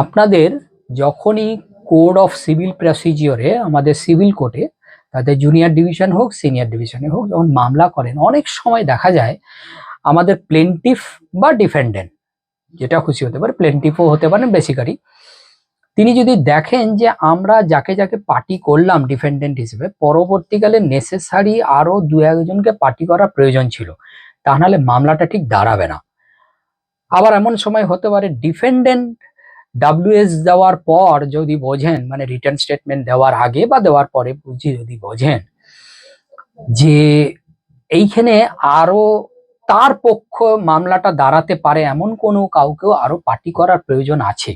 আপনাদের যখনই code of civil প্রসিজিওরে আমাদের সিভিল কোর্টে তাদের জুনিয়র ডিভিশন হোক সিনিয়র ডিভিশনে হোক যখন মামলা করেন, অনেক সময় দেখা যায় আমাদের প্লেন্টিফ বা ডিফেন্ডেন্ট যেটা খুশি হতে পারে, প্লেন্টিফও হতে পারেন বেসিক্যালি, তিনি যদি দেখেন যে আমরা যাকে যাকে পার্টি করলাম ডিফেন্ডেন্ট হিসেবে পরবর্তীকালে নেসেসারি আরো দু একজনকে পার্টি করার প্রয়োজন ছিল, তা নাহলে মামলাটা ঠিক দাঁড়াবে না। আবার এমন সময় হতে পারে ডিফেন্ডেন্ট ডাব্লিউএস দেওয়ার পর যদি বোঝেন, মানে রিটার্ন স্টেটমেন্ট দেওয়ার আগে বা দেওয়ার পরে বুঝি যদি বোঝেন যে এইখানে আরো তার পক্ষ মামলাটা দাঁড়াতে পারে এমন কোনো কাউকেও আরো পার্টি করার প্রয়োজন আছে,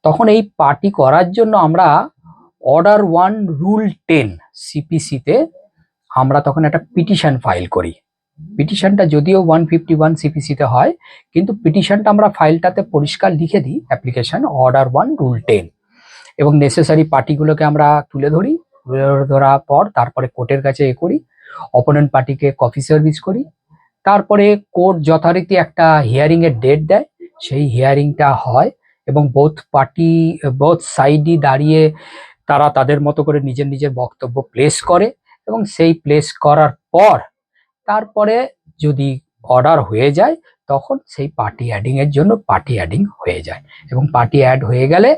তখন এই পার্টি করার জন্য আমরা অর্ডার 1 রুল 10 সিপিসিতে আমরা তখন একটা পিটিশন ফাইল করি। পিটিশনটা যদিও 151 সিপিসিতে হয়, কিন্তু পিটিশনটা আমরা ফাইলটাতে পরিষ্কার লিখে দিই অ্যাপ্লিকেশন অর্ডার 1 রুল 10, এবং নেসেসারি পার্টিগুলোকে আমরা তুলে ধরি। ধরার পর তারপরে কোর্টের কাছে করি, অপোনেন্ট পার্টিকে কপি সার্ভিস করি, তারপরে কোর্ট যথারীতি একটা হিয়ারিং এর ডেট দেয়, সেই হিয়ারিংটা হয় এবং বোথ সাইডই দাঁড়িয়ে তারা তাদের মতো করে নিজের নিজের বক্তব্য প্লেস করে, এবং সেই প্লেস করার পর তারপরে যদি অর্ডার হয়ে যায় তখন সেই পার্টি অ্যাডিং এর জন্য পার্টি অ্যাডিং হয়ে যায়, এবং পার্টি অ্যাড হয়ে গেলে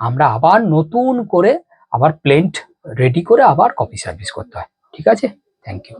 আমরা আবার নতুন করে আবার প্লেন্ট রেডি করে আবার কপি সার্ভিস করতে হয়। ঠিক আছে, থ্যাংক ইউ।